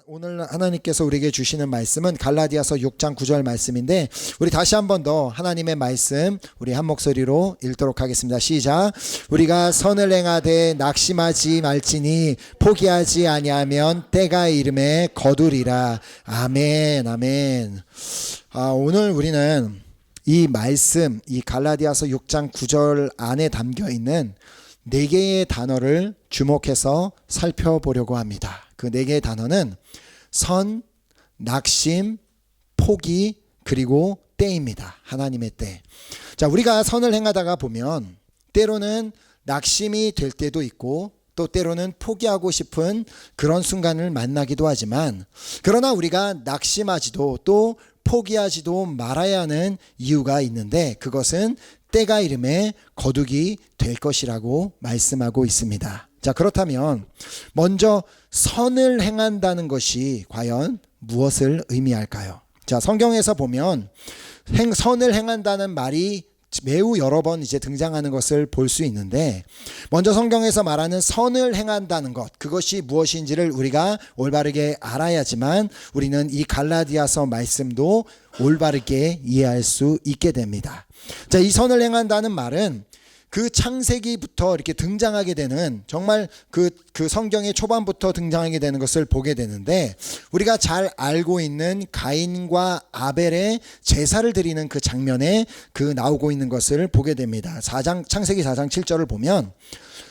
오늘 하나님께서 우리에게 주시는 말씀은 갈라디아서 6장 9절 말씀인데, 우리 다시 한 번 더 하나님의 말씀 우리 한 목소리로 읽도록 하겠습니다. 시작. 우리가 선을 행하되 낙심하지 말지니 포기하지 아니하면 때가 이름에 거두리라. 아멘. 아멘. 오늘 우리는 이 말씀, 이 갈라디아서 6장 9절 안에 담겨 있는 4개의 단어를 주목해서 살펴보려고 합니다. 그 4개의 단어는 선, 낙심, 포기, 그리고 때입니다. 하나님의 때. 자, 우리가 선을 행하다가 보면 때로는 낙심이 될 때도 있고 또 때로는 포기하고 싶은 그런 순간을 만나기도 하지만, 그러나 우리가 낙심하지도 또 포기하지도 말아야 하는 이유가 있는데, 그것은 때가 이름에 거두기 될 것이라고 말씀하고 있습니다. 자, 그렇다면 먼저 선을 행한다는 것이 과연 무엇을 의미할까요? 자, 성경에서 보면 선을 행한다는 말이 매우 여러 번 이제 등장하는 것을 볼 수 있는데, 먼저 성경에서 말하는 선을 행한다는 것, 그것이 무엇인지를 우리가 올바르게 알아야지만 우리는 이 갈라디아서 말씀도 올바르게 이해할 수 있게 됩니다. 자, 이 선을 행한다는 말은 그 창세기부터 이렇게 등장하게 되는, 정말 그 성경의 초반부터 등장하게 되는 것을 보게 되는데, 우리가 잘 알고 있는 가인과 아벨의 제사를 드리는 그 장면에 나오고 있는 것을 보게 됩니다. 창세기 4장 7절을 보면,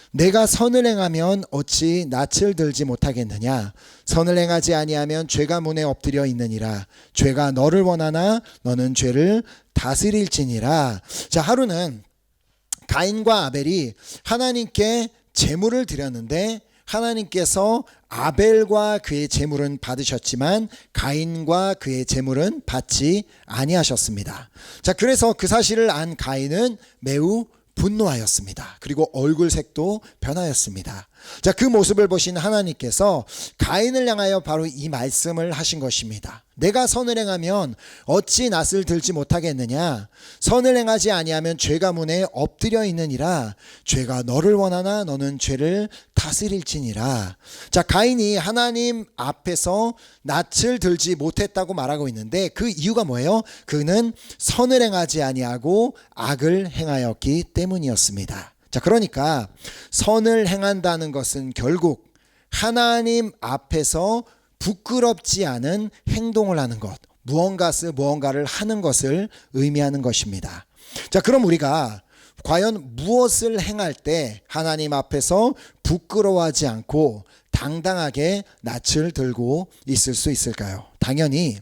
내가 선을 행하면 어찌 낯을 들지 못하겠느냐. 선을 행하지 아니하면 죄가 문에 엎드려 있느니라. 죄가 너를 원하나 너는 죄를 다스릴지니라. 자, 하루는 가인과 아벨이 하나님께 제물을 드렸는데, 하나님께서 아벨과 그의 제물은 받으셨지만 가인과 그의 제물은 받지 아니하셨습니다. 자, 그래서 그 사실을 안 가인은 매우 분노하였습니다. 그리고 얼굴색도 변하였습니다. 자, 그 모습을 보신 하나님께서 가인을 향하여 바로 이 말씀을 하신 것입니다. 내가 선을 행하면 어찌 낯을 들지 못하겠느냐. 선을 행하지 아니하면 죄가 문에 엎드려 있느니라. 죄가 너를 원하나 너는 죄를 다스릴지니라. 자, 가인이 하나님 앞에서 낯을 들지 못했다고 말하고 있는데, 그 이유가 뭐예요? 그는 선을 행하지 아니하고 악을 행하였기 때문이었습니다. 자, 그러니까 선을 행한다는 것은 결국 하나님 앞에서 부끄럽지 않은 행동을 하는 것, 무언가를 하는 것을 의미하는 것입니다. 자, 그럼 우리가 과연 무엇을 행할 때 하나님 앞에서 부끄러워하지 않고 당당하게 낯을 들고 있을 수 있을까요? 당연히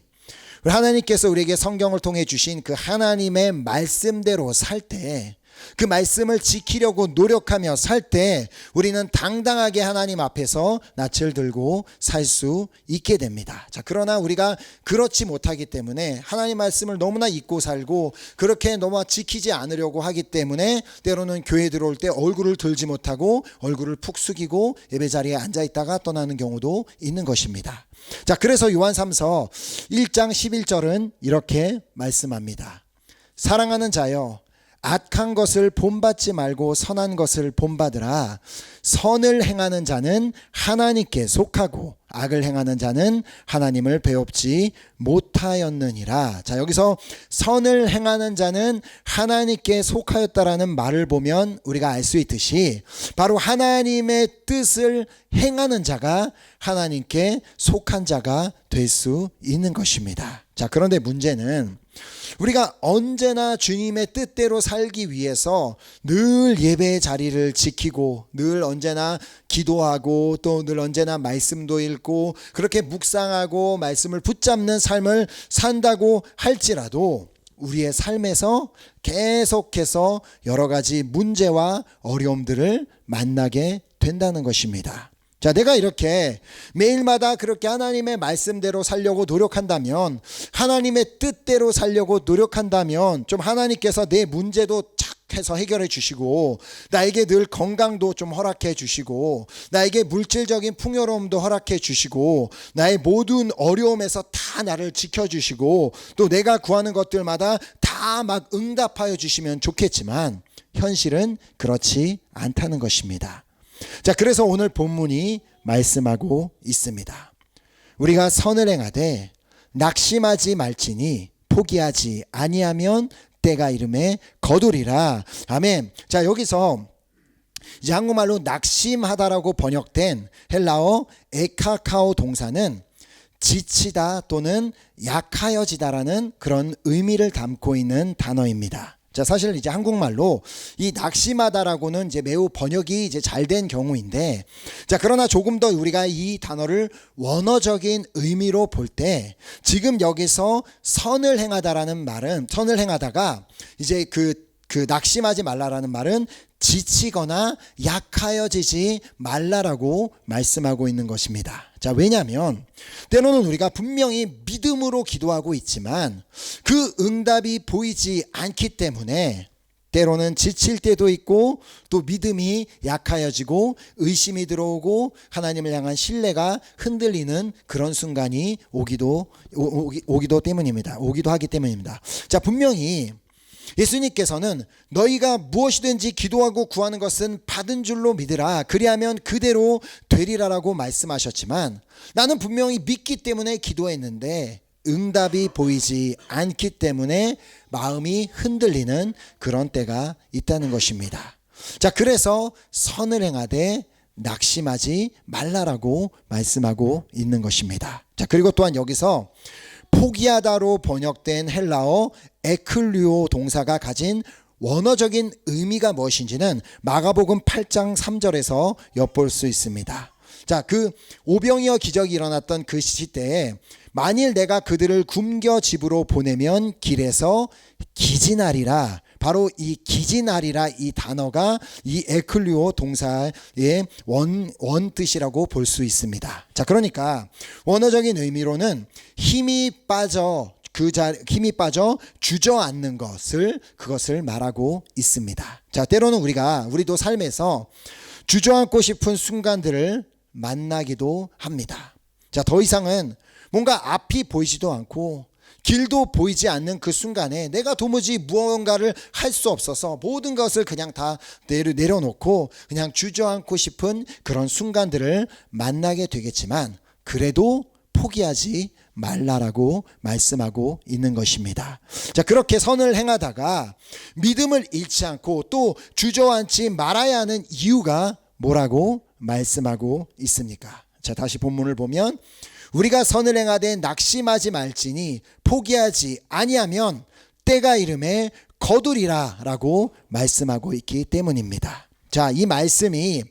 하나님께서 우리에게 성경을 통해 주신 그 하나님의 말씀대로 살 때, 그 말씀을 지키려고 노력하며 살 때 우리는 당당하게 하나님 앞에서 낯을 들고 살 수 있게 됩니다. 자, 그러나 우리가 그렇지 못하기 때문에 하나님 말씀을 너무나 잊고 살고 그렇게 너무 지키지 않으려고 하기 때문에 때로는 교회 들어올 때 얼굴을 들지 못하고 얼굴을 푹 숙이고 예배 자리에 앉아 있다가 떠나는 경우도 있는 것입니다. 자, 그래서 요한 3서 1장 11절은 이렇게 말씀합니다. 사랑하는 자여, 악한 것을 본받지 말고 선한 것을 본받으라. 선을 행하는 자는 하나님께 속하고 악을 행하는 자는 하나님을 배웁지 못하였느니라. 자, 여기서 선을 행하는 자는 하나님께 속하였다라는 말을 보면 우리가 알 수 있듯이 바로 하나님의 뜻을 행하는 자가 하나님께 속한 자가 될 수 있는 것입니다. 자, 그런데 문제는 우리가 언제나 주님의 뜻대로 살기 위해서 늘 예배의 자리를 지키고 늘 언제나 기도하고 또 늘 언제나 말씀도 읽고 그렇게 묵상하고 말씀을 붙잡는 삶을 산다고 할지라도 우리의 삶에서 계속해서 여러 가지 문제와 어려움들을 만나게 된다는 것입니다. 자, 내가 이렇게 매일마다 그렇게 하나님의 말씀대로 살려고 노력한다면, 하나님의 뜻대로 살려고 노력한다면 좀 하나님께서 내 문제도 착 해서 해결해 주시고, 나에게 늘 건강도 좀 허락해 주시고, 나에게 물질적인 풍요로움도 허락해 주시고, 나의 모든 어려움에서 다 나를 지켜주시고, 또 내가 구하는 것들마다 다 막 응답하여 주시면 좋겠지만 현실은 그렇지 않다는 것입니다. 자, 그래서 오늘 본문이 말씀하고 있습니다. 우리가 선을 행하되 낙심하지 말지니 포기하지 아니하면 때가 이름에 거두리라. 아멘. 자, 여기서 이제 한국말로 낙심하다라고 번역된 헬라어 에카카오 동사는 지치다 또는 약하여지다라는 그런 의미를 담고 있는 단어입니다. 자, 사실 이제 한국말로 이 낙심하다라고는 이제 매우 번역이 이제 잘 된 경우인데, 자, 그러나 조금 더 우리가 이 단어를 원어적인 의미로 볼 때 지금 여기서 선을 행하다라는 말은, 선을 행하다가 이제 그 낙심하지 말라라는 말은 지치거나 약하여지지 말라라고 말씀하고 있는 것입니다. 자, 왜냐하면 때로는 우리가 분명히 믿음으로 기도하고 있지만 그 응답이 보이지 않기 때문에 때로는 지칠 때도 있고 또 믿음이 약하여지고 의심이 들어오고 하나님을 향한 신뢰가 흔들리는 그런 순간이 오기도 하기 때문입니다. 자, 분명히 예수님께서는 너희가 무엇이든지 기도하고 구하는 것은 받은 줄로 믿으라. 그리하면 그대로 되리라라고 말씀하셨지만 나는 분명히 믿기 때문에 기도했는데 응답이 보이지 않기 때문에 마음이 흔들리는 그런 때가 있다는 것입니다. 자, 그래서 선을 행하되 낙심하지 말라라고 말씀하고 있는 것입니다. 자, 그리고 또한 여기서 포기하다로 번역된 헬라어 에클류오 동사가 가진 원어적인 의미가 무엇인지는 마가복음 8장 3절에서 엿볼 수 있습니다. 자, 그 오병이어 기적이 일어났던 그 시대에 만일 내가 그들을 굶겨 집으로 보내면 길에서 기진하리라. 바로 이 기진하리라 이 단어가 이 에클류오 동사의 원 뜻이라고 볼 수 있습니다. 자, 그러니까 원어적인 의미로는 힘이 빠져 주저앉는 그것을 말하고 있습니다. 자, 때로는 우리도 삶에서 주저앉고 싶은 순간들을 만나기도 합니다. 자, 더 이상은 뭔가 앞이 보이지도 않고 길도 보이지 않는 그 순간에 내가 도무지 무언가를 할 수 없어서 모든 것을 그냥 다 내려놓고 그냥 주저앉고 싶은 그런 순간들을 만나게 되겠지만 그래도 포기하지 말라라고 말씀하고 있는 것입니다. 자, 그렇게 선을 행하다가 믿음을 잃지 않고 또 주저앉지 말아야 하는 이유가 뭐라고 말씀하고 있습니까? 자, 다시 본문을 보면 우리가 선을 행하되 낙심하지 말지니 포기하지 아니하면 때가 이름에 거두리라 라고 말씀하고 있기 때문입니다. 자, 이 말씀이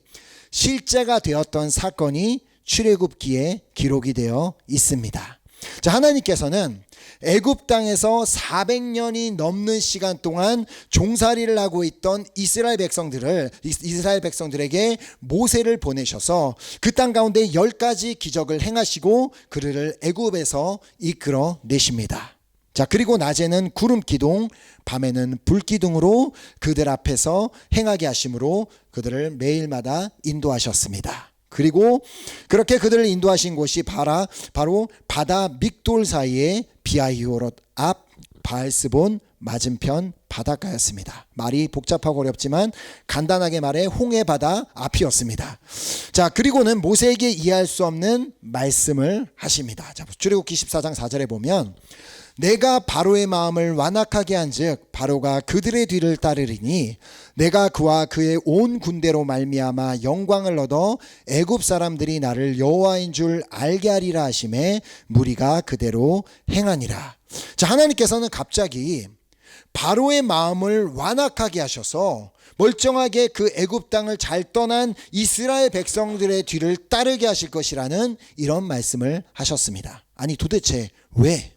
실제가 되었던 사건이 출애굽기에 기록이 되어 있습니다. 자, 하나님께서는 애굽 땅에서 400년이 넘는 시간 동안 종살이를 하고 있던 이스라엘 백성들에게 모세를 보내셔서 그 땅 가운데 10가지 기적을 행하시고 그들을 애굽에서 이끌어 내십니다. 자, 그리고 낮에는 구름 기둥, 밤에는 불 기둥으로 그들 앞에서 행하게 하심으로 그들을 매일마다 인도하셨습니다. 그리고 그렇게 그들을 인도하신 곳이 바로 바다 믹돌 사이의 비아히오롯 앞 바알스본 맞은편 바닷가였습니다. 말이 복잡하고 어렵지만 간단하게 말해 홍해 바다 앞이었습니다. 자, 그리고는 모세에게 이해할 수 없는 말씀을 하십니다. 자, 출애굽기 14장 4절에 보면 내가 바로의 마음을 완악하게 한즉 바로가 그들의 뒤를 따르리니 내가 그와 그의 온 군대로 말미암아 영광을 얻어 애굽 사람들이 나를 여호와인 줄 알게 하리라 하심에 무리가 그대로 행하니라. 자, 하나님께서는 갑자기 바로의 마음을 완악하게 하셔서 멀쩡하게 그 애굽 땅을 잘 떠난 이스라엘 백성들의 뒤를 따르게 하실 것이라는 이런 말씀을 하셨습니다. 아니, 도대체 왜?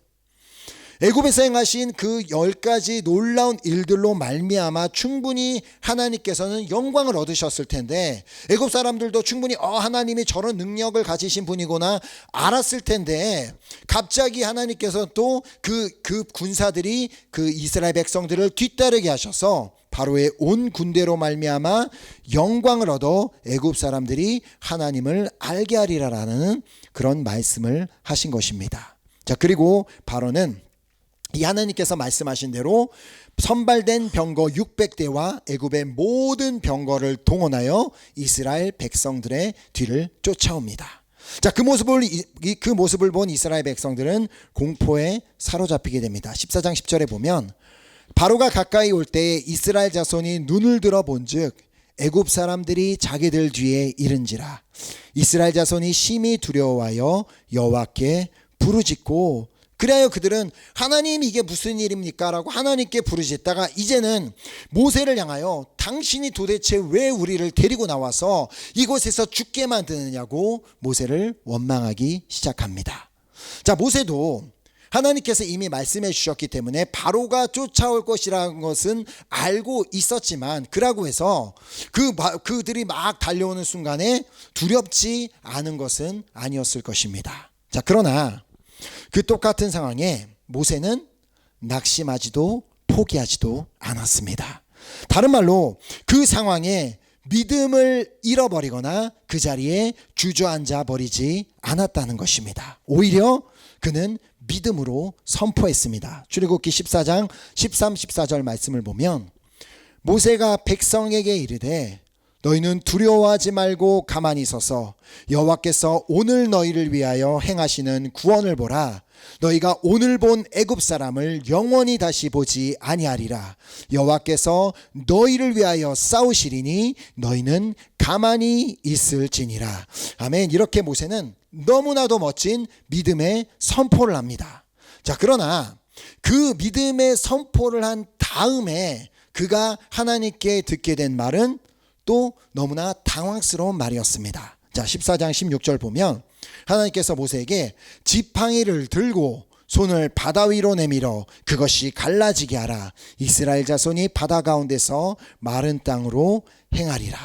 애굽에서 행하신 그 10가지 놀라운 일들로 말미암아 충분히 하나님께서는 영광을 얻으셨을 텐데 애굽 사람들도 충분히 하나님이 저런 능력을 가지신 분이구나 알았을 텐데 갑자기 하나님께서 또 그 군사들이 그 이스라엘 백성들을 뒤따르게 하셔서 바로의 온 군대로 말미암아 영광을 얻어 애굽 사람들이 하나님을 알게 하리라라는 그런 말씀을 하신 것입니다. 자, 그리고 바로는 이 하나님께서 말씀하신 대로 선발된 병거 600대와 애굽의 모든 병거를 동원하여 이스라엘 백성들의 뒤를 쫓아옵니다. 자, 그 모습을 본 이스라엘 백성들은 공포에 사로잡히게 됩니다. 14장 10절에 보면 바로가 가까이 올 때에 이스라엘 자손이 눈을 들어 본즉 애굽 사람들이 자기들 뒤에 이른지라. 이스라엘 자손이 심히 두려워하여 여호와께 부르짖고, 그래야 그들은 하나님 이게 무슨 일입니까? 라고 하나님께 부르짖다가 이제는 모세를 향하여 당신이 도대체 왜 우리를 데리고 나와서 이곳에서 죽게 만드느냐고 모세를 원망하기 시작합니다. 자, 모세도 하나님께서 이미 말씀해 주셨기 때문에 바로가 쫓아올 것이라는 것은 알고 있었지만, 그라고 해서 그들이 막 달려오는 순간에 두렵지 않은 것은 아니었을 것입니다. 자, 그러나 그 똑같은 상황에 모세는 낙심하지도 포기하지도 않았습니다. 다른 말로 그 상황에 믿음을 잃어버리거나 그 자리에 주저앉아 버리지 않았다는 것입니다. 오히려 그는 믿음으로 선포했습니다. 출애굽기 14장 13, 14절 말씀을 보면 모세가 백성에게 이르되 너희는 두려워하지 말고 가만히 서서 여호와께서 오늘 너희를 위하여 행하시는 구원을 보라. 너희가 오늘 본 애굽 사람을 영원히 다시 보지 아니하리라. 여호와께서 너희를 위하여 싸우시리니 너희는 가만히 있을지니라. 아멘. 이렇게 모세는 너무나도 멋진 믿음의 선포를 합니다. 자, 그러나 그 믿음의 선포를 한 다음에 그가 하나님께 듣게 된 말은 또 너무나 당황스러운 말이었습니다. 자, 14장 16절 보면 하나님께서 모세에게 지팡이를 들고 손을 바다 위로 내밀어 그것이 갈라지게 하라. 이스라엘 자손이 바다 가운데서 마른 땅으로 행하리라.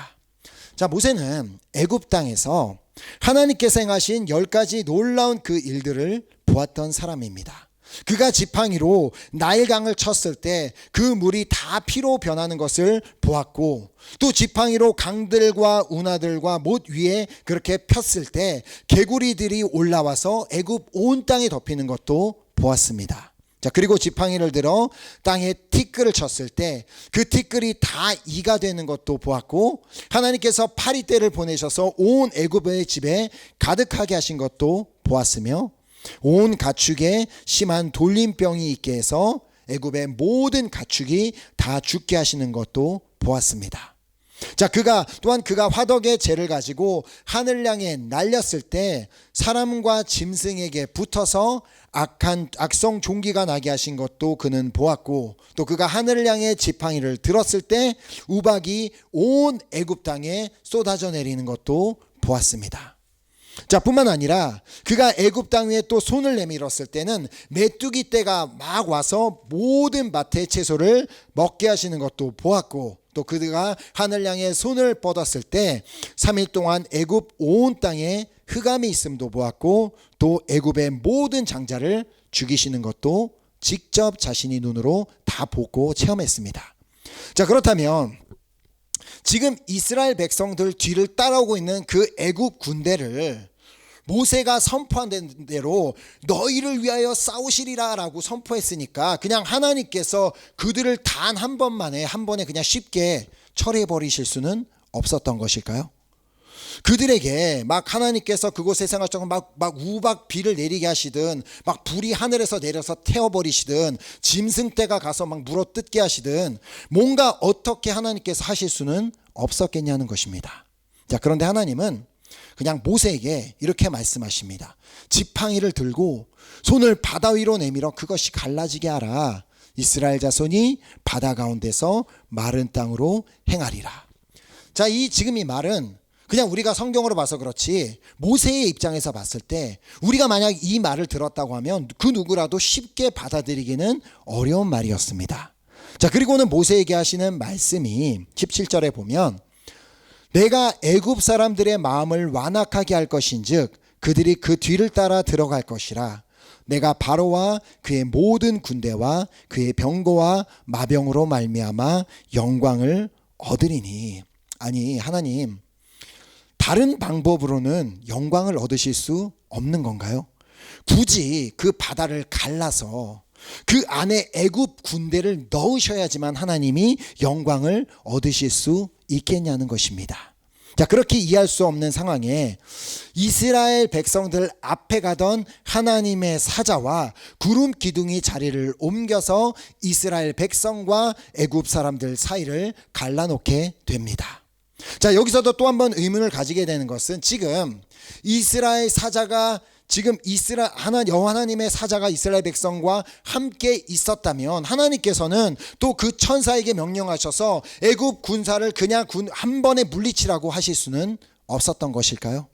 자, 모세는 애굽 땅에서 하나님께서 행하신 10가지 놀라운 그 일들을 보았던 사람입니다. 그가 지팡이로 나일강을 쳤을 때 그 물이 다 피로 변하는 것을 보았고, 또 지팡이로 강들과 운하들과 못 위에 그렇게 폈을 때 개구리들이 올라와서 애굽 온 땅에 덮이는 것도 보았습니다. 자, 그리고 지팡이를 들어 땅에 티끌을 쳤을 때 그 티끌이 다 이가 되는 것도 보았고, 하나님께서 파리떼를 보내셔서 온 애굽의 집에 가득하게 하신 것도 보았으며, 온 가축에 심한 돌림병이 있게 해서 애굽의 모든 가축이 다 죽게 하시는 것도 보았습니다. 자, 그가 화덕의 재를 가지고 하늘 향해 날렸을 때 사람과 짐승에게 붙어서 악성 종기가 나게 하신 것도 그는 보았고, 또 그가 하늘을 향해 지팡이를 들었을 때 우박이 온 애굽 땅에 쏟아져 내리는 것도 보았습니다. 자, 뿐만 아니라 그가 애굽 땅 위에 또 손을 내밀었을 때는 메뚜기 떼가 막 와서 모든 밭의 채소를 먹게 하시는 것도 보았고, 또 그가 하늘 향해 손을 뻗었을 때 3일 동안 애굽 온 땅에 흑암이 있음도 보았고, 또 애굽의 모든 장자를 죽이시는 것도 직접 자신이 눈으로 다 보고 체험했습니다. 자, 그렇다면 지금 이스라엘 백성들 뒤를 따라오고 있는 그 애굽 군대를 모세가 선포한 대로 너희를 위하여 싸우시리라 라고 선포했으니까 그냥 하나님께서 그들을 단 한 번에 그냥 쉽게 처리해 버리실 수는 없었던 것일까요? 그들에게 막 하나님께서 그곳에 생활적으로 막 우박 비를 내리게 하시든, 막 불이 하늘에서 내려서 태워버리시든, 짐승떼가 가서 막 물어 뜯게 하시든, 뭔가 어떻게 하나님께서 하실 수는 없었겠냐는 것입니다. 자, 그런데 하나님은 그냥 모세에게 이렇게 말씀하십니다. 지팡이를 들고 손을 바다 위로 내밀어 그것이 갈라지게 하라. 이스라엘 자손이 바다 가운데서 마른 땅으로 행하리라. 자, 지금 이 말은 그냥 우리가 성경으로 봐서 그렇지 모세의 입장에서 봤을 때 우리가 만약 이 말을 들었다고 하면 그 누구라도 쉽게 받아들이기는 어려운 말이었습니다. 자, 그리고는 모세에게 하시는 말씀이 17절에 보면 내가 애굽 사람들의 마음을 완악하게 할 것인즉 그들이 그 뒤를 따라 들어갈 것이라. 내가 바로와 그의 모든 군대와 그의 병거와 마병으로 말미암아 영광을 얻으리니. 아니, 하나님 다른 방법으로는 영광을 얻으실 수 없는 건가요? 굳이 그 바다를 갈라서 그 안에 애굽 군대를 넣으셔야지만 하나님이 영광을 얻으실 수 있겠냐는 것입니다. 자, 그렇게 이해할 수 없는 상황에 이스라엘 백성들 앞에 가던 하나님의 사자와 구름 기둥이 자리를 옮겨서 이스라엘 백성과 애굽 사람들 사이를 갈라놓게 됩니다. 자, 여기서도 또 한 번 의문을 가지게 되는 것은 지금 이스라엘 사자가 지금 하나님의 사자가 이스라엘 백성과 함께 있었다면 하나님께서는 또 그 천사에게 명령하셔서 애굽 군사를 그냥 한 번에 물리치라고 하실 수는 없었던 것일까요?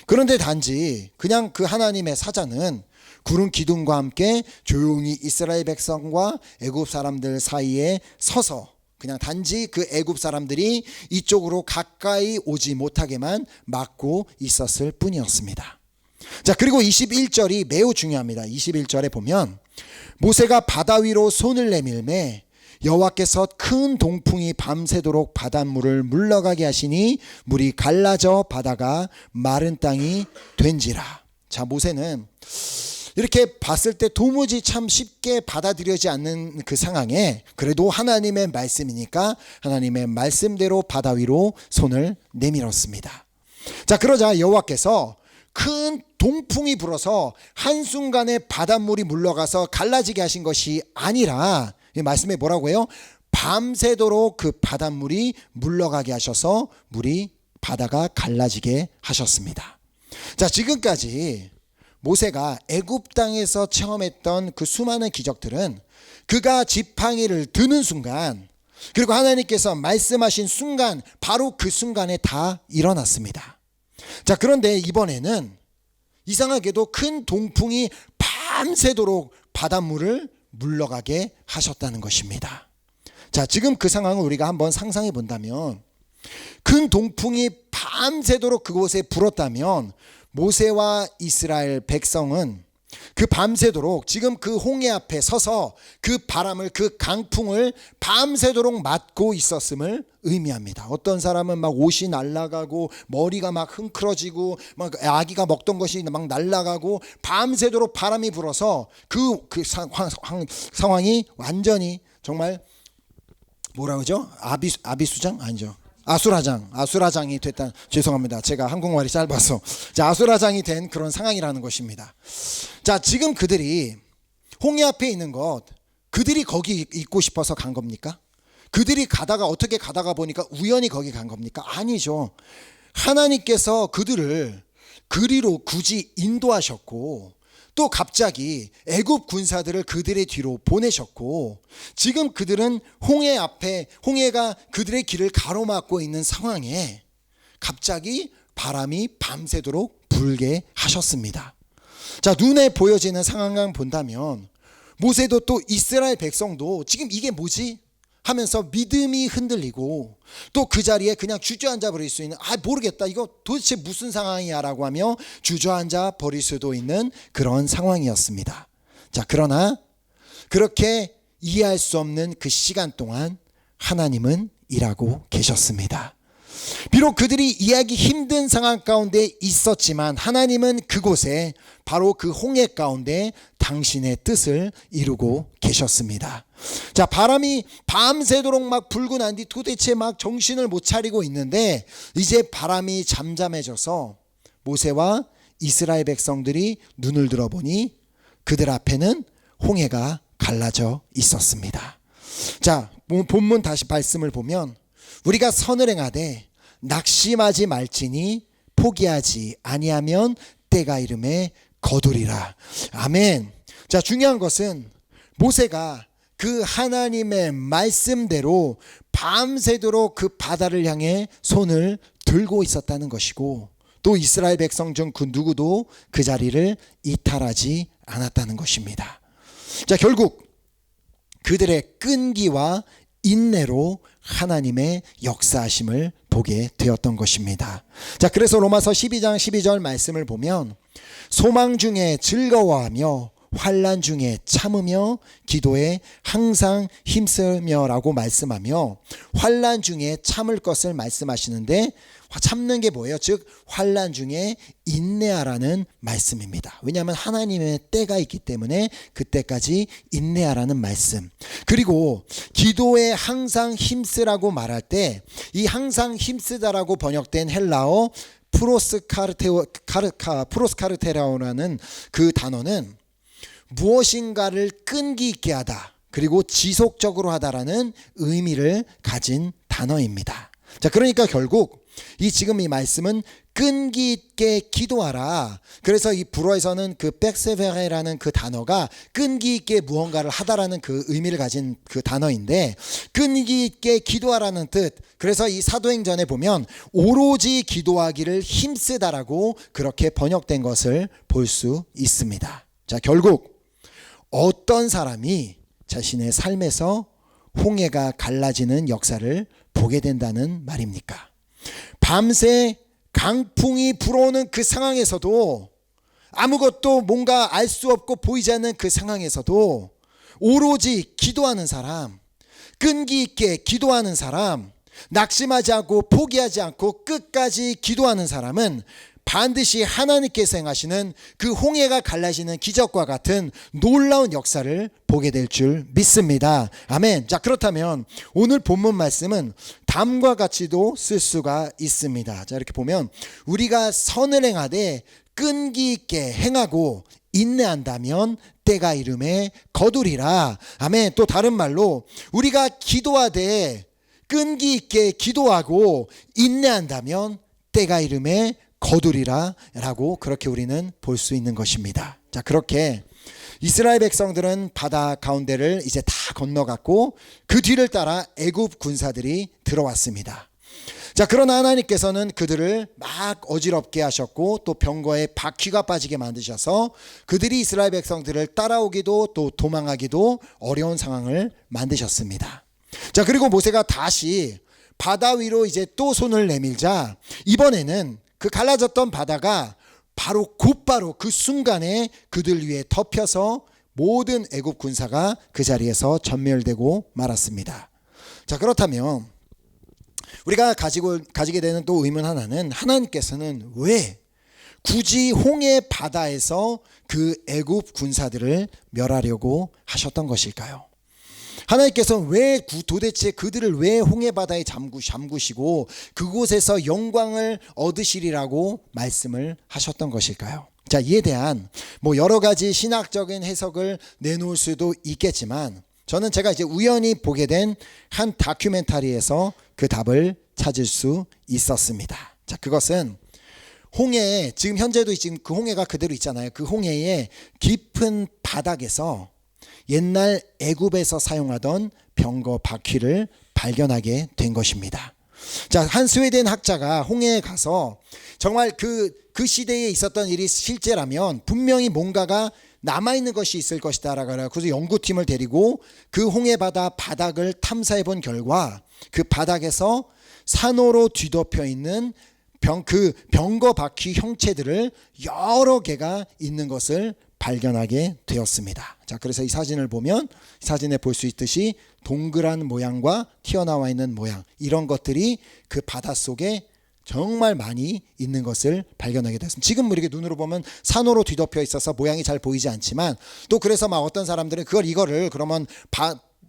그런데 단지 그냥 그 하나님의 사자는 구름 기둥과 함께 조용히 이스라엘 백성과 애굽 사람들 사이에 서서 그냥 단지 그 애굽 사람들이 이쪽으로 가까이 오지 못하게만 막고 있었을 뿐이었습니다. 자, 그리고 21절이 매우 중요합니다. 21절에 보면 모세가 바다 위로 손을 내밀매 여호와께서 큰 동풍이 밤새도록 바닷물을 물러가게 하시니 물이 갈라져 바다가 마른 땅이 된지라. 자, 모세는 이렇게 봤을 때 도무지 참 쉽게 받아들여지지 않는 그 상황에 그래도 하나님의 말씀이니까 하나님의 말씀대로 바다 위로 손을 내밀었습니다. 자, 그러자 여호와께서 큰 동풍이 불어서 한순간에 바닷물이 물러가서 갈라지게 하신 것이 아니라 이 말씀에 뭐라고 해요? 밤새도록 그 바닷물이 물러가게 하셔서 바다가 갈라지게 하셨습니다. 자, 지금까지 모세가 애굽 땅에서 체험했던 그 수많은 기적들은 그가 지팡이를 드는 순간 그리고 하나님께서 말씀하신 순간 바로 그 순간에 다 일어났습니다. 자, 그런데 이번에는 이상하게도 큰 동풍이 밤새도록 바닷물을 물러가게 하셨다는 것입니다. 자, 지금 그 상황을 우리가 한번 상상해 본다면 큰 동풍이 밤새도록 그곳에 불었다면 모세와 이스라엘 백성은 그 밤새도록 지금 그 홍해 앞에 서서 그 바람을 그 강풍을 밤새도록 맞고 있었음을 의미합니다. 어떤 사람은 막 옷이 날아가고 머리가 막 흥크러지고 막 아기가 먹던 것이 막 날아가고 밤새도록 바람이 불어서 그 상황이 완전히 정말 뭐라 그러죠? 아비수장? 아니죠. 아수라장이 됐다. 죄송합니다. 제가 한국말이 짧아서. 자, 아수라장이 된 그런 상황이라는 것입니다. 자, 지금 그들이 홍해 앞에 있는 것, 그들이 거기 있고 싶어서 간 겁니까? 그들이 어떻게 가다가 보니까 우연히 거기 간 겁니까? 아니죠. 하나님께서 그들을 그리로 굳이 인도하셨고 또 갑자기 애굽 군사들을 그들의 뒤로 보내셨고 지금 그들은 홍해가 그들의 길을 가로막고 있는 상황에 갑자기 바람이 밤새도록 불게 하셨습니다. 자, 눈에 보여지는 상황을 본다면 모세도 또 이스라엘 백성도 지금 이게 뭐지? 하면서 믿음이 흔들리고 또 그 자리에 그냥 주저앉아 버릴 수 있는 모르겠다 이거 도대체 무슨 상황이야 라고 하며 주저앉아 버릴 수도 있는 그런 상황이었습니다. 자, 그러나 그렇게 이해할 수 없는 그 시간 동안 하나님은 일하고 계셨습니다. 비록 그들이 이해하기 힘든 상황 가운데 있었지만 하나님은 그곳에 바로 그 홍해 가운데 당신의 뜻을 이루고 계셨습니다. 자, 바람이 밤새도록 막 불고 난 뒤 도대체 막 정신을 못 차리고 있는데 이제 바람이 잠잠해져서 모세와 이스라엘 백성들이 눈을 들어보니 그들 앞에는 홍해가 갈라져 있었습니다. 자, 본문 다시 말씀을 보면 우리가 선을 행하되 낙심하지 말지니 포기하지 아니하면 때가 이름에 거두리라. 아멘. 자, 중요한 것은 모세가 그 하나님의 말씀대로 밤새도록 그 바다를 향해 손을 들고 있었다는 것이고 또 이스라엘 백성 중 그 누구도 그 자리를 이탈하지 않았다는 것입니다. 자, 결국 그들의 끈기와 인내로 하나님의 역사하심을 보게 되었던 것입니다. 자, 그래서 로마서 12장 12절 말씀을 보면 소망 중에 즐거워하며 환난 중에 참으며 기도에 항상 힘쓰며 라고 말씀하며 환난 중에 참을 것을 말씀하시는데 참는 게 뭐예요? 즉 환난 중에 인내하라는 말씀입니다. 왜냐하면 하나님의 때가 있기 때문에 그때까지 인내하라는 말씀. 그리고 기도에 항상 힘쓰라고 말할 때 이 항상 힘쓰다라고 번역된 헬라어 프로스카르테라오라는 그 단어는 무엇인가를 끈기 있게 하다, 그리고 지속적으로 하다라는 의미를 가진 단어입니다. 자, 그러니까 결국 지금 이 말씀은 끈기 있게 기도하라. 그래서 이 불어에서는 그 백세베레라는 그 단어가 끈기 있게 무언가를 하다라는 그 의미를 가진 그 단어인데, 끈기 있게 기도하라는 뜻. 그래서 이 사도행전에 보면 오로지 기도하기를 힘쓰다라고 그렇게 번역된 것을 볼 수 있습니다. 자, 결국 어떤 사람이 자신의 삶에서 홍해가 갈라지는 역사를 보게 된다는 말입니까? 밤새 강풍이 불어오는 그 상황에서도, 아무것도 뭔가 알 수 없고 보이지 않는 그 상황에서도 오로지 기도하는 사람, 끈기 있게 기도하는 사람, 낙심하지 않고 포기하지 않고 끝까지 기도하는 사람은 반드시 하나님께서 행하시는 그 홍해가 갈라지는 기적과 같은 놀라운 역사를 보게 될 줄 믿습니다. 아멘. 자, 그렇다면 오늘 본문 말씀은 다음과 같이도 쓸 수가 있습니다. 자, 이렇게 보면 우리가 선을 행하되 끈기 있게 행하고 인내한다면 때가 이름에 거두리라. 아멘. 또 다른 말로 우리가 기도하되 끈기 있게 기도하고 인내한다면 때가 이름에 거두리라 라고 그렇게 우리는 볼 수 있는 것입니다. 자, 그렇게 이스라엘 백성들은 바다 가운데를 이제 다 건너갔고 그 뒤를 따라 애굽 군사들이 들어왔습니다. 자, 그러나 하나님께서는 그들을 막 어지럽게 하셨고 또 병거에 바퀴가 빠지게 만드셔서 그들이 이스라엘 백성들을 따라오기도 또 도망하기도 어려운 상황을 만드셨습니다. 자, 그리고 모세가 다시 바다 위로 이제 또 손을 내밀자 이번에는 그 갈라졌던 바다가 곧바로 그 순간에 그들 위에 덮여서 모든 애굽 군사가 그 자리에서 전멸되고 말았습니다. 자, 그렇다면 우리가 가지게 되는 또 의문 하나는, 하나님께서는 왜 굳이 홍해 바다에서 그 애굽 군사들을 멸하려고 하셨던 것일까요? 하나님께서는 왜 도대체 그들을 왜 홍해 바다에 잠그시고 그곳에서 영광을 얻으시리라고 말씀을 하셨던 것일까요? 자, 이에 대한 여러 가지 신학적인 해석을 내놓을 수도 있겠지만 저는 제가 이제 우연히 보게 된 한 다큐멘터리에서 그 답을 찾을 수 있었습니다. 자, 그것은 홍해, 지금 현재도 지금 그 홍해가 그대로 있잖아요. 그 홍해의 깊은 바닥에서 옛날 애굽에서 사용하던 병거 바퀴를 발견하게 된 것입니다. 자, 한 스웨덴 학자가 홍해에 가서 정말 그 시대에 있었던 일이 실제라면 분명히 뭔가가 남아있는 것이 있을 것이다 라고 그래서 연구팀을 데리고 그 홍해 바다 바닥을 탐사해 본 결과 그 바닥에서 산호로 뒤덮여 있는 그 병거 바퀴 형체들을 여러 개가 있는 것을 발견하게 되었습니다. 자, 그래서 이 사진을 보면 사진에 볼 수 있듯이 동그란 모양과 튀어나와 있는 모양, 이런 것들이 그 바닷속에 정말 많이 있는 것을 발견하게 되었습니다. 지금 이렇게 눈으로 보면 산호로 뒤덮여 있어서 모양이 잘 보이지 않지만 또 그래서 막 어떤 사람들은 이거를 그러면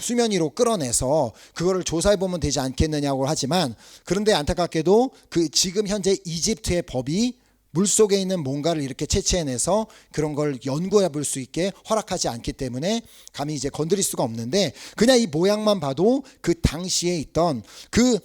수면 위로 끌어내서 그거를 조사해 보면 되지 않겠느냐고 하지만, 그런데 안타깝게도 지금 현재 이집트의 법이 물속에 있는 뭔가를 이렇게 채취해내서 그런 걸 연구해 볼 수 있게 허락하지 않기 때문에 감히 이제 건드릴 수가 없는데, 그냥 이 모양만 봐도 그 당시에 있던 그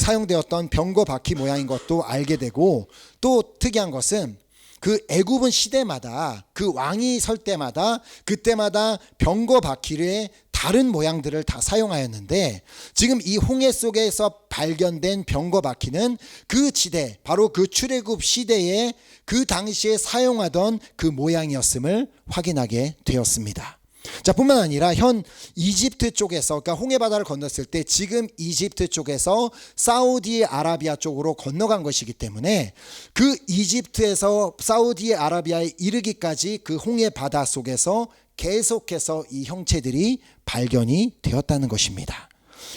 사용되었던 병거 바퀴 모양인 것도 알게 되고, 또 특이한 것은 그 애굽은 시대마다 그 왕이 설 때마다 그때마다 병거 바퀴의 다른 모양들을 다 사용하였는데, 지금 이 홍해 속에서 발견된 병거 바퀴는 그 지대, 바로 그 출애굽 시대에 그 당시에 사용하던 그 모양이었음을 확인하게 되었습니다. 자, 뿐만 아니라 현 이집트 쪽에서, 그러니까 홍해 바다를 건넜을 때 지금 이집트 쪽에서 사우디아라비아 쪽으로 건너간 것이기 때문에 그 이집트에서 사우디아라비아에 이르기까지 그 홍해 바다 속에서 계속해서 이 형체들이 발견이 되었다는 것입니다.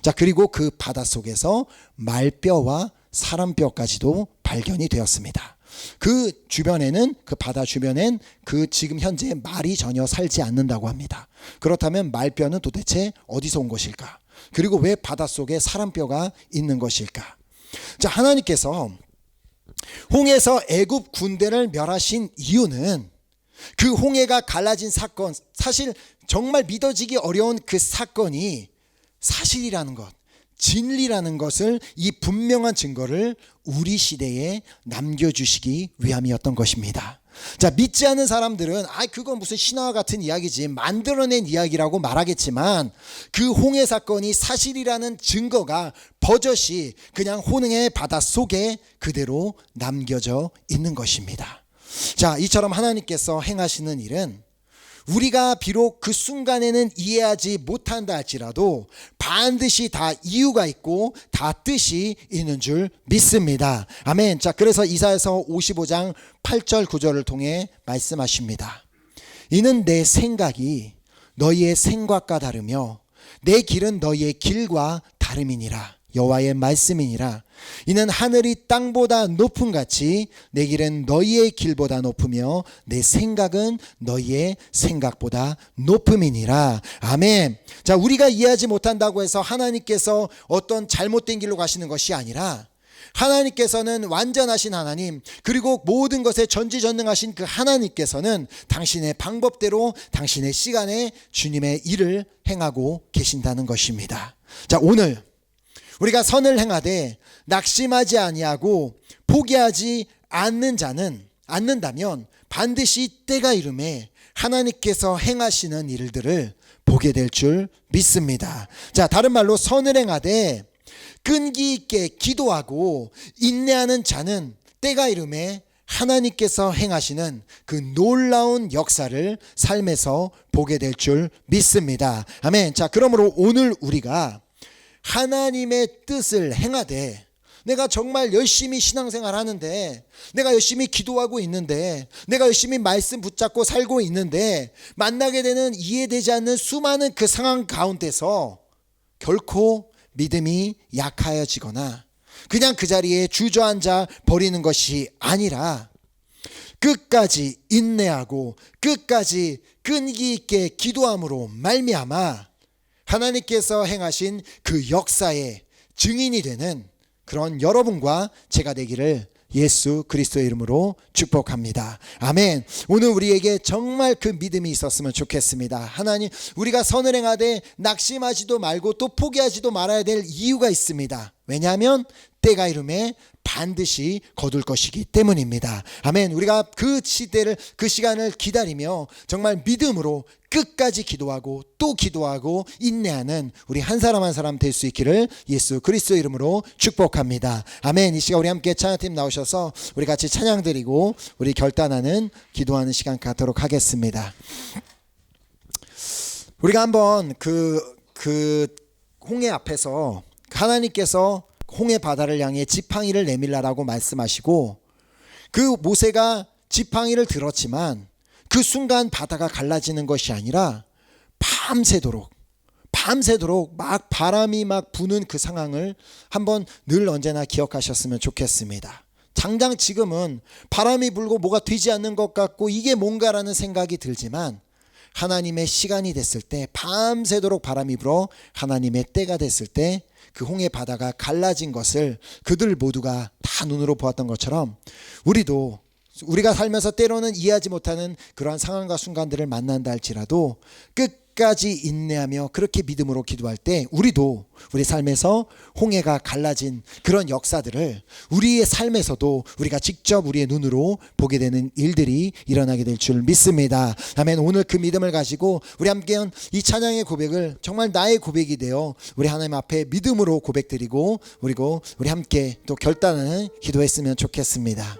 자, 그리고 그 바다 속에서 말뼈와 사람뼈까지도 발견이 되었습니다. 그 주변에는, 그 바다 주변엔 그 지금 현재 말이 전혀 살지 않는다고 합니다. 그렇다면 말뼈는 도대체 어디서 온 것일까? 그리고 왜 바닷속에 사람뼈가 있는 것일까? 자, 하나님께서 홍해에서 애굽 군대를 멸하신 이유는 그 홍해가 갈라진 사건, 사실 정말 믿어지기 어려운 그 사건이 사실이라는 것, 진리라는 것을, 이 분명한 증거를 우리 시대에 남겨주시기 위함이었던 것입니다. 자, 믿지 않는 사람들은 그건 무슨 신화와 같은 이야기지, 만들어낸 이야기라고 말하겠지만 그 홍해 사건이 사실이라는 증거가 버젓이 그냥 홍해 바다 속에 그대로 남겨져 있는 것입니다. 자, 이처럼 하나님께서 행하시는 일은 우리가 비록 그 순간에는 이해하지 못한다 할지라도 반드시 다 이유가 있고 다 뜻이 있는 줄 믿습니다. 아멘. 자, 그래서 이사야서 55장 8절 9절을 통해 말씀하십니다. 이는 내 생각이 너희의 생각과 다르며 내 길은 너희의 길과 다름이니라. 여호와의 말씀이니라. 이는 하늘이 땅보다 높음 같이 내 길은 너희의 길보다 높으며 내 생각은 너희의 생각보다 높음이니라. 아멘. 자, 우리가 이해하지 못한다고 해서 하나님께서 어떤 잘못된 길로 가시는 것이 아니라 하나님께서는 완전하신 하나님, 그리고 모든 것에 전지전능하신 그 하나님께서는 당신의 방법대로 당신의 시간에 주님의 일을 행하고 계신다는 것입니다. 자, 오늘 우리가 선을 행하되 낙심하지 아니하고 포기하지 않는다면 반드시 때가 이름에 하나님께서 행하시는 일들을 보게 될 줄 믿습니다. 자, 다른 말로 선을 행하되 끈기 있게 기도하고 인내하는 자는 때가 이름에 하나님께서 행하시는 그 놀라운 역사를 삶에서 보게 될 줄 믿습니다. 아멘. 자, 그러므로 오늘 우리가 하나님의 뜻을 행하되, 내가 정말 열심히 신앙생활 하는데, 내가 열심히 기도하고 있는데, 내가 열심히 말씀 붙잡고 살고 있는데 만나게 되는 이해되지 않는 수많은 그 상황 가운데서 결코 믿음이 약하여지거나 그냥 그 자리에 주저앉아 버리는 것이 아니라 끝까지 인내하고 끝까지 끈기 있게 기도함으로 말미암아 하나님께서 행하신 그 역사의 증인이 되는 그런 여러분과 제가 되기를 예수 그리스도의 이름으로 축복합니다. 아멘. 오늘 우리에게 정말 그 믿음이 있었으면 좋겠습니다. 하나님, 우리가 선을 행하되 낙심하지도 말고 또 포기하지도 말아야 될 이유가 있습니다. 왜냐하면 때가 이름에 반드시 거둘 것이기 때문입니다. 아멘. 우리가 그 시대를, 그 시간을 기다리며 정말 믿음으로 끝까지 기도하고 또 기도하고 인내하는 우리 한 사람 한 사람 될 수 있기를 예수 그리스도 이름으로 축복합니다. 아멘. 이 시간 우리 함께 찬양팀 나오셔서 우리 같이 찬양 드리고 우리 결단하는 기도하는 시간 갖도록 하겠습니다. 우리가 한번 그 홍해 앞에서 하나님께서 홍해 바다를 향해 지팡이를 내밀라라고 말씀하시고 그 모세가 지팡이를 들었지만 그 순간 바다가 갈라지는 것이 아니라 밤새도록 막 바람이 막 부는 그 상황을 한번 늘 언제나 기억하셨으면 좋겠습니다. 당장 지금은 바람이 불고 뭐가 되지 않는 것 같고 이게 뭔가라는 생각이 들지만 하나님의 시간이 됐을 때, 밤새도록 바람이 불어 하나님의 때가 됐을 때 그 홍해 바다가 갈라진 것을 그들 모두가 다 눈으로 보았던 것처럼 우리가 살면서 때로는 이해하지 못하는 그러한 상황과 순간들을 만난다 할지라도 끝까지 인내하며 그렇게 믿음으로 기도할 때 우리도 우리 삶에서 홍해가 갈라진 그런 역사들을 우리의 삶에서도 우리가 직접 우리의 눈으로 보게 되는 일들이 일어나게 될 줄 믿습니다. 아멘. 오늘 그 믿음을 가지고 우리 함께 이 찬양의 고백을 정말 나의 고백이 되어 우리 하나님 앞에 믿음으로 고백드리고 그리고 우리 함께 또 결단을 기도했으면 좋겠습니다.